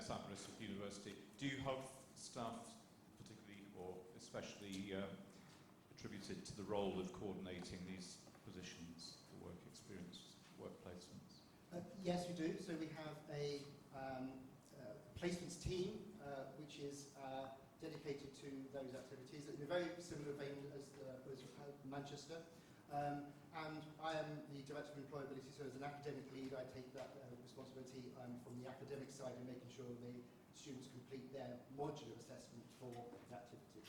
Cyprus University. Do you have staff particularly or especially attributed to the role of coordinating these positions for work experience, work placements? Yes, we do. So we have a placements team which is dedicated to those activities in a very similar vein as Manchester. And I am the Director of Employability, so as an academic lead I take that responsibility from the academic side in making sure the students complete their modular assessment for the activity.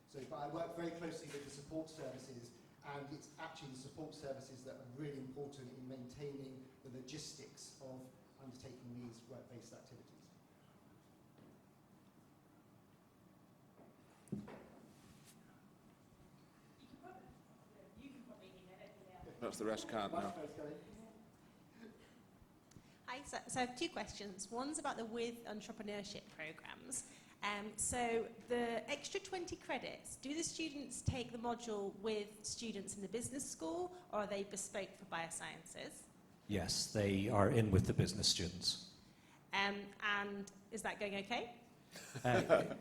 So, but I work very closely with the support services, and it's actually the support services that are really important in maintaining the logistics of undertaking these work-based activities. That's the rest can't now. Hi, so I have two questions. One's about the With Entrepreneurship programs. So the extra 20 credits, do the students take the module with students in the business school, or are they bespoke for biosciences? Yes, they are in with the business students. And is that going okay?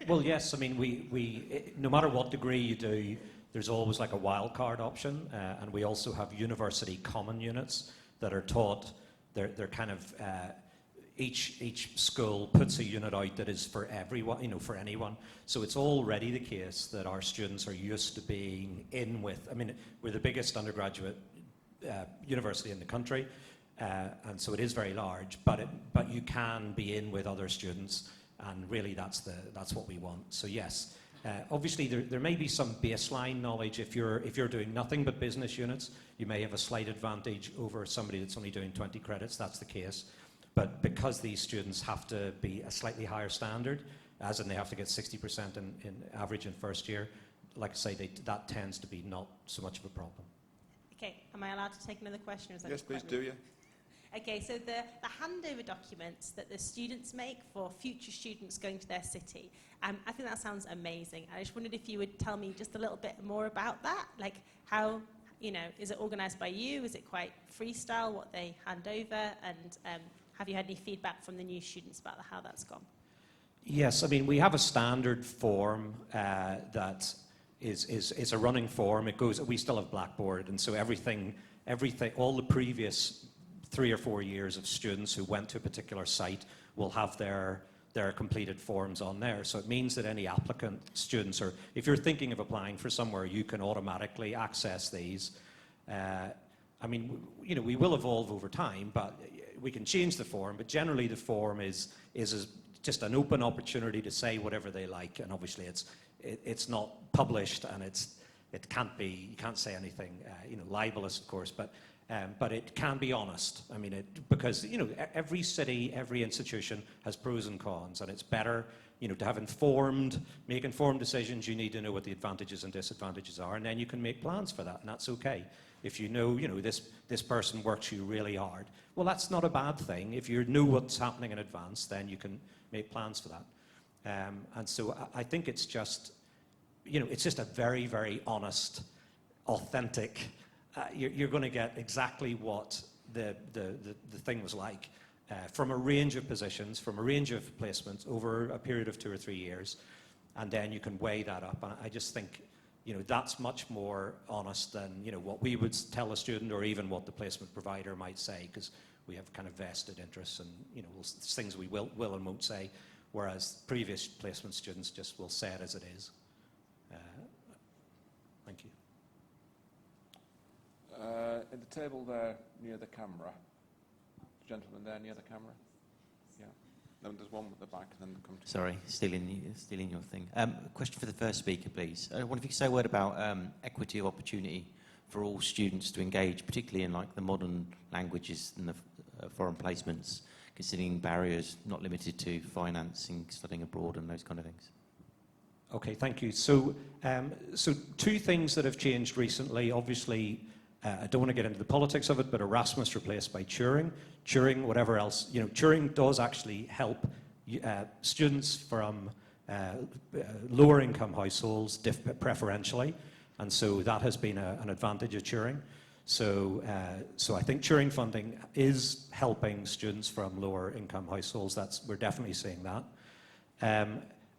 Well, yes. I mean, no matter what degree you do, there's always like a wild card option, and we also have university common units that are taught. They're kind of each school puts a unit out that is for everyone, for anyone. So it's already the case that our students are used to being in with. I mean, we're the biggest undergraduate university in the country, and so it is very large. But you can be in with other students, and really that's what we want. So yes. Obviously, there may be some baseline knowledge. If you're doing nothing but business units, you may have a slight advantage over somebody that's only doing 20 credits. That's the case. But because these students have to be a slightly higher standard, as in they have to get 60% in average in first year, like I say, that tends to be not so much of a problem. Okay, am I allowed to take another question? Or is that Yes, please do, yeah. Okay, so the handover documents that the students make for future students going to their city, I think that sounds amazing. I just wondered if you would tell me just a little bit more about that. Like how, is it organised by you? Is it quite freestyle, what they hand over? And have you had any feedback from the new students about how that's gone? Yes, I mean, we have a standard form that is a running form. We still have Blackboard, and so everything, all the previous 3 or 4 years of students who went to a particular site will have their completed forms on there. So it means that any applicant students, or if you're thinking of applying for somewhere, you can automatically access these. I mean, we will evolve over time, but we can change the form. But generally, the form is just an open opportunity to say whatever they like, and obviously it's not published, and it can't be. You can't say anything, libelous, of course, but it can be honest. I mean, because every city, every institution has pros and cons, and it's better, to make informed decisions. You need to know what the advantages and disadvantages are, and then you can make plans for that, and that's okay. If you know, this person works you really hard, well, that's not a bad thing. If you know what's happening in advance, then you can make plans for that. And so I think it's just, it's just a very, very honest, authentic. You're going to get exactly what the thing was like from a range of positions, from a range of placements over a period of 2 or 3 years, and then you can weigh that up. And I just think, that's much more honest than what we would tell a student, or even what the placement provider might say, because we have kind of vested interests, and things we will and won't say, whereas previous placement students just will say it as it is. Thank you. At the table there near the camera. Gentleman there near the camera. Yeah. Then there's one at the back, and then come to. Sorry, stealing your thing. Question for the first speaker, please. I wonder if you could say a word about equity of opportunity for all students to engage, particularly in like the modern languages and the foreign placements, considering barriers not limited to financing, studying abroad, and those kind of things. Okay, thank you. So 2 things that have changed recently. Obviously, I don't want to get into the politics of it, but Erasmus replaced by Turing. Turing, whatever else, Turing does actually help students from lower income households preferentially, and so that has been an advantage of Turing. So I think tuition funding is helping students from lower income households. We're definitely seeing that.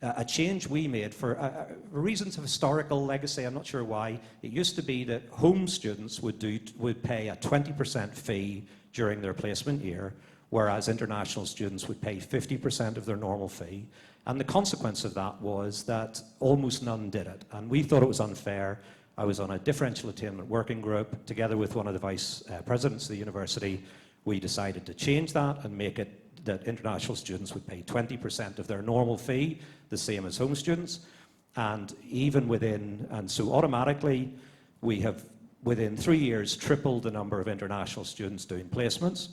A change we made for reasons of historical legacy, I'm not sure why. It used to be that home students would pay a 20% fee during their placement year, whereas international students would pay 50% of their normal fee. And the consequence of that was that almost none did it. And we thought it was unfair. I was on a differential attainment working group. Together with one of the vice presidents of the university, we decided to change that and make it that international students would pay 20% of their normal fee, the same as home students. And so automatically, we have, within 3 years, tripled the number of international students doing placements.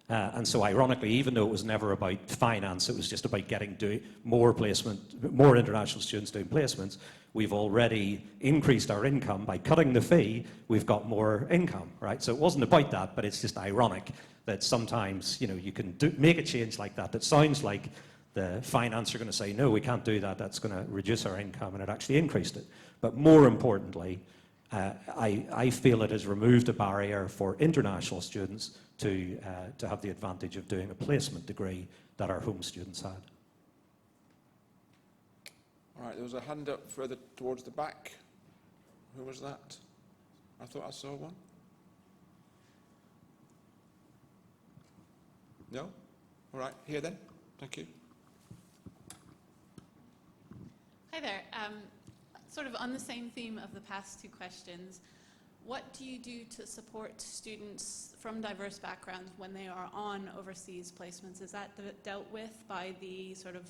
And so ironically, even though it was never about finance, it was just about getting more international students doing placements, we've already increased our income by cutting the fee, we've got more income, right? So it wasn't about that, but it's just ironic that sometimes, you can make a change like that sounds like the finance are going to say, no, we can't do that, that's going to reduce our income, and it actually increased it. But more importantly, I feel it has removed a barrier for international students to have the advantage of doing a placement degree that our home students had. All right, there was a hand up further towards the back. Who was that? I thought I saw one. No? All right, here then. Thank you. Hi there. Sort of on the same theme of the past two questions, what do you do to support students from diverse backgrounds when they are on overseas placements? Is that dealt with by the sort of,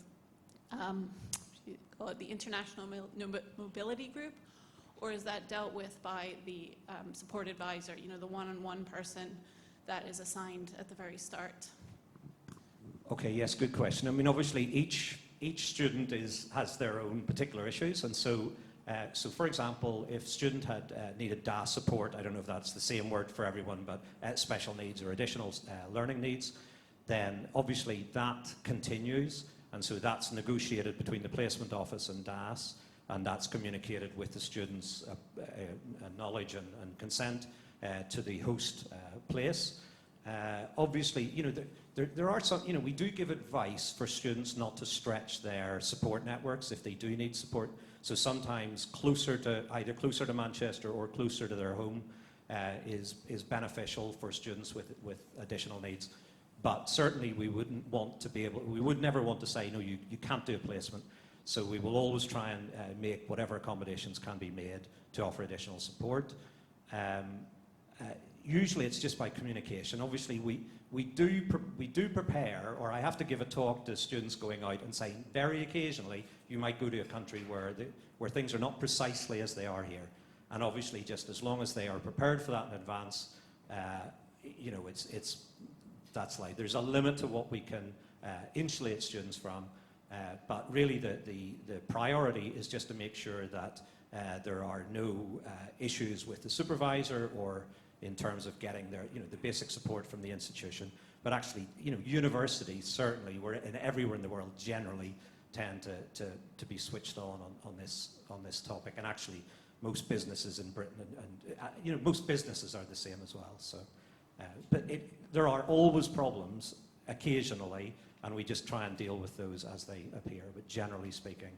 the International Mobility Group? Or is that dealt with by the support advisor, the one-on-one person that is assigned at the very start? Okay, yes, good question. I mean, obviously, each student has their own particular issues, and so for example, if student had needed DAS support, I don't know if that's the same word for everyone, but special needs or additional learning needs, then obviously that continues, and so that's negotiated between the placement office and DAS, and that's communicated with the students' knowledge and consent to the host place. Obviously, there are some, we do give advice for students not to stretch their support networks if they do need support. So sometimes either closer to Manchester or closer to their home is beneficial for students with additional needs. But certainly we would never want to say, no, you can't do a placement. So we will always try and make whatever accommodations can be made to offer additional support. Usually it's just by communication. Obviously we do prepare, or I have to give a talk to students going out and saying, very occasionally you might go to a country where things are not precisely as they are here. And obviously just as long as they are prepared for that in advance, that's like, there's a limit to what we can insulate students from. But really the priority is just to make sure that there are no issues with the supervisor or in terms of getting the basic support from the institution. But actually, universities certainly, everywhere in the world generally tend to be switched on this topic. And actually, most businesses in Britain and most businesses are the same as well. So, but there are always problems occasionally, and we just try and deal with those as they appear. But generally speaking,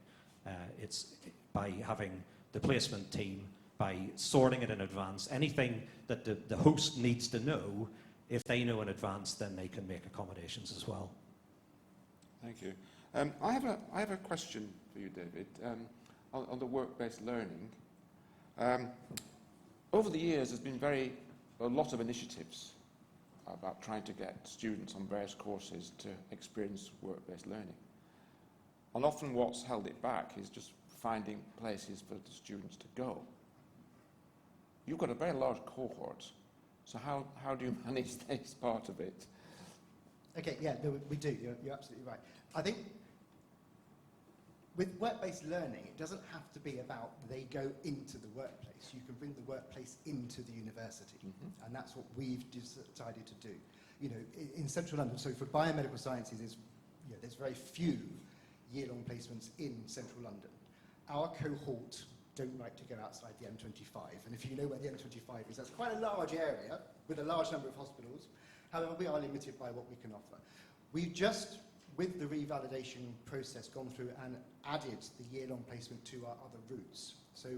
it's by having the placement team, by sorting it in advance. Anything that the host needs to know, if they know in advance, then they can make accommodations as well. Thank you. I have a question for you, David, on the work-based learning. Over the years, there's been a lot of initiatives about trying to get students on various courses to experience work-based learning. And often what's held it back is just finding places for the students to go. You've got a very large cohort, so how do you manage this part of it? Okay, yeah, no, we do. You're absolutely right. I think with work-based learning, it doesn't have to be about they go into the workplace. You can bring the workplace into the university, and that's what we've decided to do. In central London, so for biomedical sciences, there's very few year-long placements in central London. Our cohort don't like to go outside the M25. And if you know where the M25 is, that's quite a large area with a large number of hospitals. However, we are limited by what we can offer. We've just, with the revalidation process, gone through and added the year-long placement to our other routes. So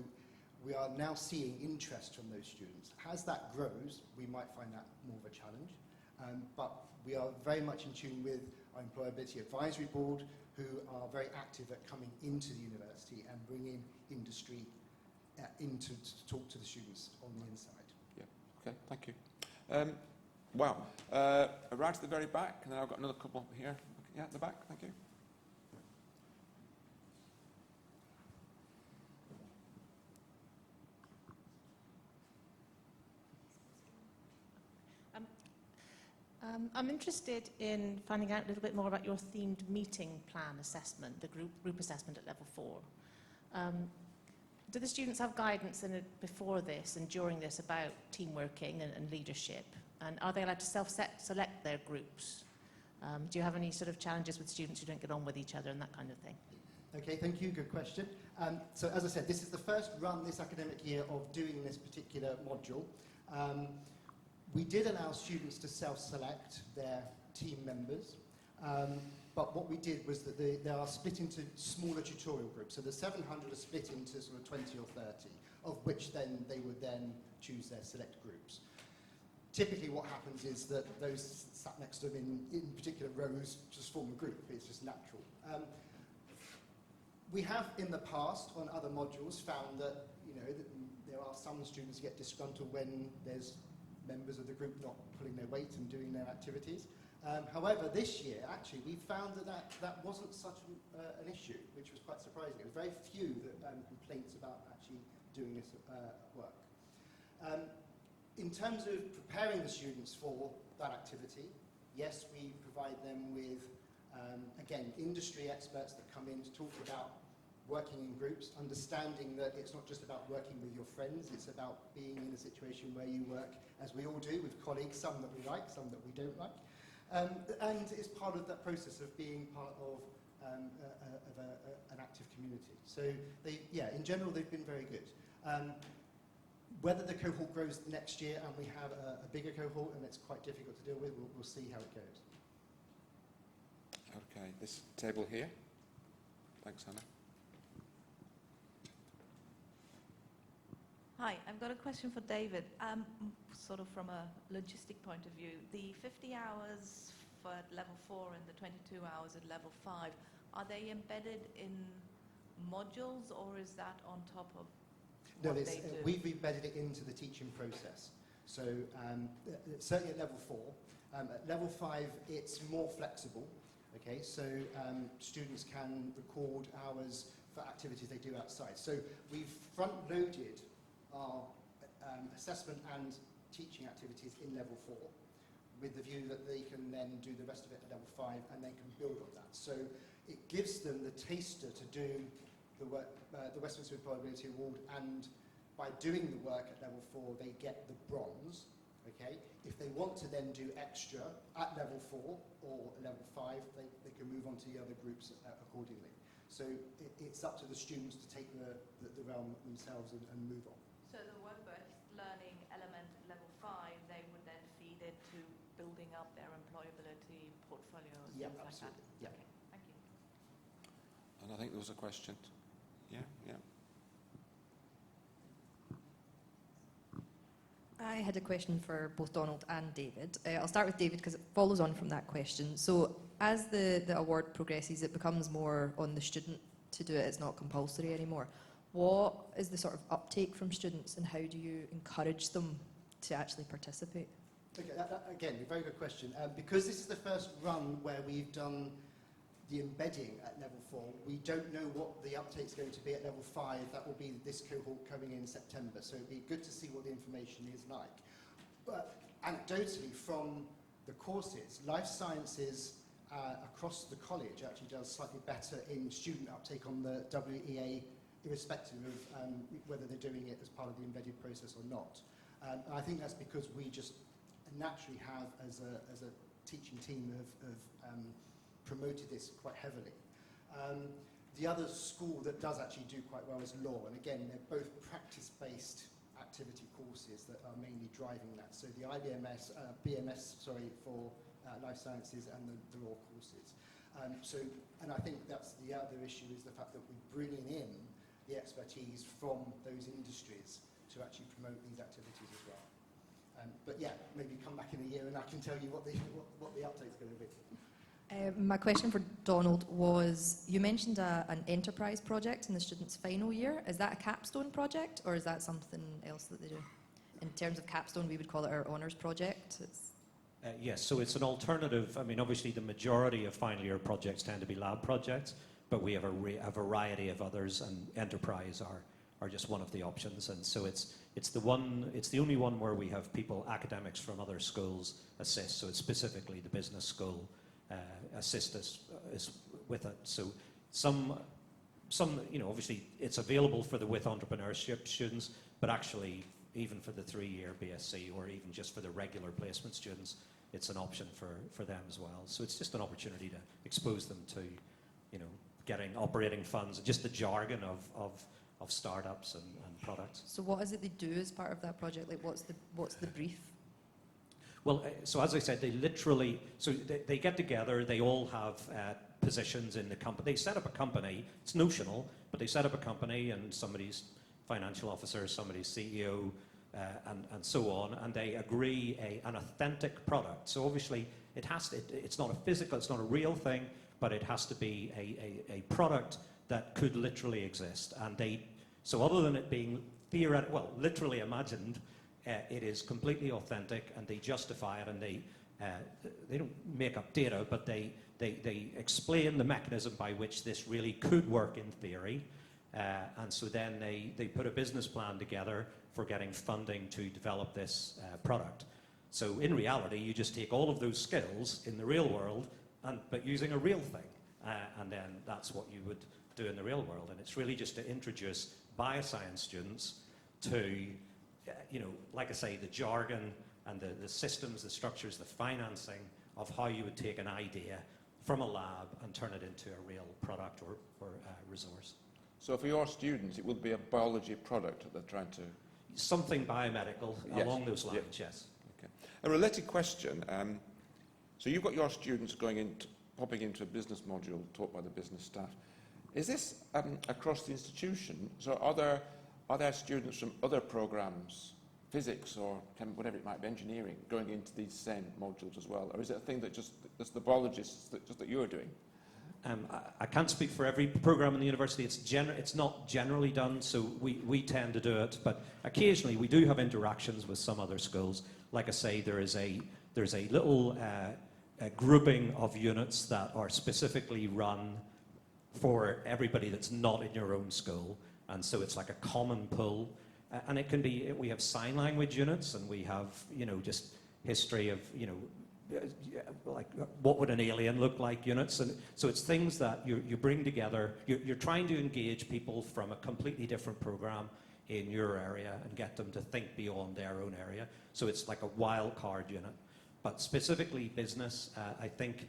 we are now seeing interest from those students. As that grows, we might find that more of a challenge. But we are very much in tune with our Employability Advisory Board, who are very active at coming into the university and bringing industry in to talk to the students on the inside. Yeah, okay, thank you. Wow, right at the very back, and then I've got another couple here. Yeah, at the back, thank you. I'm interested in finding out a little bit more about your themed meeting plan assessment, the group assessment at level 4. Do the students have guidance before this and during this about team working and leadership? And are they allowed to select their groups? Do you have any sort of challenges with students who don't get on with each other and that kind of thing? Okay, thank you, good question. So as I said, this is the first run this academic year of doing this particular module. We did allow students to self-select their team members, but what we did was that they are split into smaller tutorial groups. So the 700 are split into sort of 20 or 30, of which then they would then choose their select groups. Typically what happens is that those sat next to them in particular rows just form a group. It's just natural. We have in the past on other modules found that, that there are some students who get disgruntled when there's members of the group not pulling their weight and doing their activities. However, this year, actually, we found that wasn't such an issue, which was quite surprising. There were very few complaints about actually doing this work. In terms of preparing the students for that activity, yes, we provide them with, again, industry experts that come in to talk about working in groups, understanding that it's not just about working with your friends, it's about being in a situation where you work, as we all do, with colleagues, some that we like, some that we don't like. And it's part of that process of being part of an active community. So, in general, they've been very good. Whether the cohort grows next year and we have a bigger cohort and it's quite difficult to deal with, we'll see how it goes. Okay, this table here. Thanks, Hannah. Hi, I've got a question for David. Sort of from a logistic point of view, the 50 hours for level 4 and the 22 hours at level 5, are they embedded in modules or is that on top of No, what they do? we've embedded it into the teaching process. So certainly at level 4. At level 5, it's more flexible. Okay, so students can record hours for activities they do outside. So we've front-loaded our assessment and teaching activities in level 4 with the view that they can then do the rest of it at level 5 and they can build on that. So it gives them the taster to do the work, the Westminster Employability Award, and by doing the work at level 4 they get the bronze. Okay, if they want to then do extra at level 4 or level 5, they can move on to the other groups accordingly. So it's up to the students to take the realm themselves and move on. So the work-based learning element at level 5, they would then feed into building up their employability portfolios, Yeah, things absolutely. like that? Yeah. Okay, thank you. And I think there was a question. Yeah. I had a question for both Donald and David. I'll start with David because it follows on from that question. So as the award progresses, it becomes more on the student to do it. It's not compulsory anymore. What is the sort of uptake from students and how do you encourage them to actually participate? Okay, again, a very good question. Because this is the first run where we've done the embedding at level 4, we don't know what the uptake's going to be at level 5. That will be this cohort coming in September, so it'd be good to see what the information is like. But anecdotally, from the courses, life sciences across the college actually does slightly better in student uptake on the WEA, irrespective of whether they're doing it as part of the embedded process or not. And I think that's because we just naturally have, as a teaching team, have promoted this quite heavily. The other school that does actually do quite well is law, and again, they're both practice-based activity courses that are mainly driving that. So the BMS, for life sciences and the law courses. And I think that's the other issue, is the fact that we're bringing in the expertise from those industries to actually promote these activities as well. But yeah, maybe come back in a year and I can tell you what the update's going to be. My question for Donald was, you mentioned an enterprise project in the students' final year. Is that a capstone project, or is that something else that they do? In terms of capstone, we would call it our honours project. Yes, so it's an alternative. I mean, obviously the majority of final year projects tend to be lab projects, but we have a variety of others, and enterprise are just one of the options. And so it's the only one where we have people, academics from other schools, assist. So it's specifically the business school assist us with it. So some, obviously it's available for the with entrepreneurship students, but actually even for the 3-year BSc, or even just for the regular placement students, it's an option for them as well. So it's just an opportunity to expose them to, getting operating funds, just the jargon of startups and products. So what is it they do as part of that project? Like, what's the brief? Well, so as I said, they get together, they all have positions in the company. They set up a company, it's notional, but they set up a company, and somebody's financial officer, somebody's CEO, and so on, and they agree an authentic product. So obviously, it's not a physical, it's not a real thing, but it has to be a product that could literally exist. And so other than it being literally imagined, it is completely authentic, and they justify it, and they don't make up data, but they explain the mechanism by which this really could work in theory. And so then they put a business plan together for getting funding to develop this product. So in reality, you just take all of those skills in the real world, but using a real thing. And then that's what you would do in the real world. And it's really just to introduce bioscience students to, like I say, the jargon and the systems, the structures, the financing of how you would take an idea from a lab and turn it into a real product or resource. So for your students, it would be a biology product that they're trying to... Something biomedical, yes, along those lines, yes. Okay. A related question. So you've got your students popping into a business module taught by the business staff. Is this across the institution? So are there students from other programs, physics or whatever it might be, engineering, going into these same modules as well? Or is it a thing that's the biologists that you're doing? I can't speak for every program in the university. It's not generally done, so we tend to do it. But occasionally we do have interactions with some other schools. Like I say, there's a little grouping of units that are specifically run for everybody that's not in your own school, and so it's like a common pool. And it can be, we have sign language units, and we have, just history of, like what would an alien look like units. And so it's things that you bring together. You're trying to engage people from a completely different program in your area and get them to think beyond their own area. So it's like a wild card unit. But specifically business, I think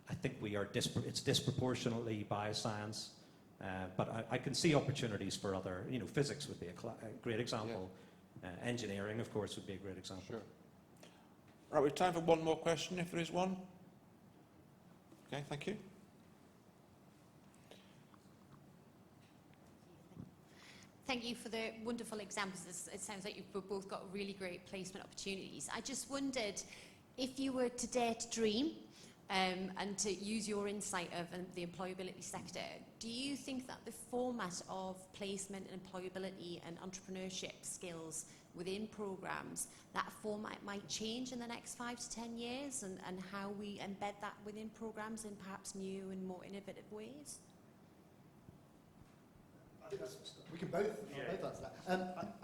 it's disproportionately bioscience. But I can see opportunities for other, physics would be a great example. Yeah. Engineering, of course, would be a great example. Sure. Right, we have time for one more question, if there is one. Okay, thank you. Thank you for the wonderful examples. It sounds like you've both got really great placement opportunities. I just wondered, if you were to dare to dream and to use your insight of the employability sector, do you think that the format of placement and employability and entrepreneurship skills within programs, that format might change in the next 5 to 10 years, and how we embed that within programs in perhaps new and more innovative ways? We can both answer that.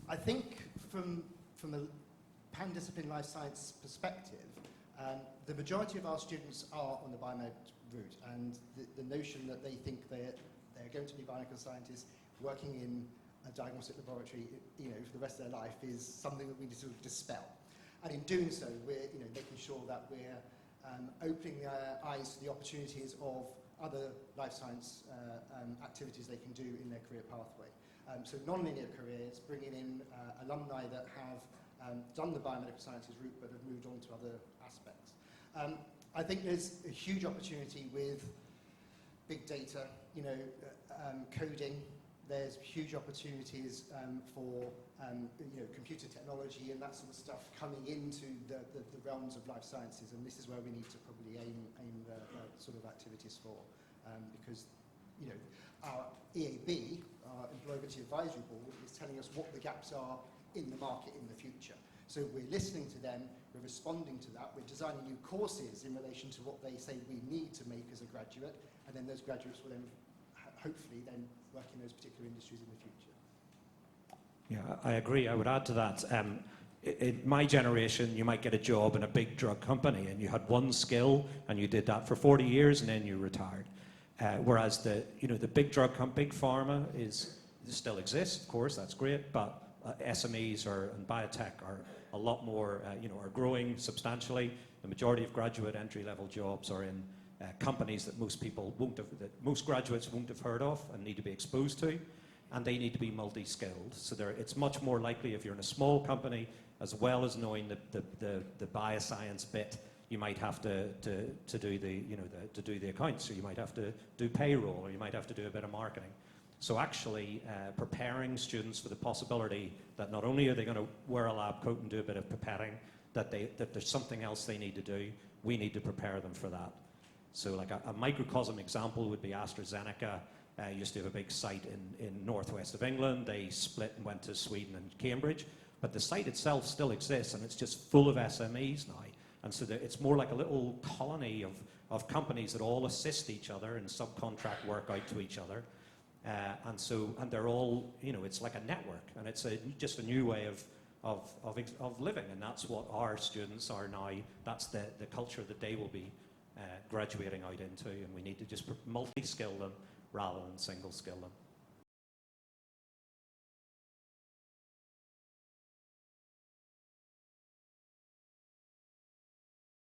I think from a pan-discipline life science perspective, the majority of our students are on the biomed route, and the notion that they think they're going to be biomedical scientists working in a diagnostic laboratory, for the rest of their life is something that we need to sort of dispel. And in doing so, we're making sure that we're opening their eyes to the opportunities of other life science activities they can do in their career pathway. So non-linear careers, bringing in alumni that have done the biomedical sciences route but have moved on to other aspects. I think there's a huge opportunity with big data, coding. There's huge opportunities for computer technology and that sort of stuff coming into the realms of life sciences, and this is where we need to probably aim the sort of activities for, because our EAB, our Employability Advisory Board, is telling us what the gaps are in the market in the future. So we're listening to them, we're responding to that, we're designing new courses in relation to what they say we need to make as a graduate, and then those graduates will then hopefully then work in those particular industries in the future. Yeah, I agree. I would add to that. In my generation, you might get a job in a big drug company and you had one skill and you did that for 40 years and then you retired. Whereas the big drug company, big pharma still exists, of course, that's great, but SMEs and biotech are a lot more, are growing substantially. The majority of graduate entry-level jobs are in companies that most graduates won't have heard of and need to be exposed to, and they need to be multi-skilled. So it's much more likely if you're in a small company, as well as knowing the bioscience bit, you might have to do the accounts, or you might have to do payroll, or you might have to do a bit of marketing. So actually preparing students for the possibility that not only are they going to wear a lab coat and do a bit of pipetting, that there's something else they need to do, we need to prepare them for that. So like a microcosm example would be AstraZeneca. Used to have a big site in northwest of England. They split and went to Sweden and Cambridge. But the site itself still exists, and it's just full of SMEs now. And so it's more like a little colony of companies that all assist each other and subcontract work out to each other. And they're all, it's like a network, and it's just a new way of living, and that's what our students are now. That's the culture that they will be graduating out into, and we need to just multi-skill them rather than single-skill them.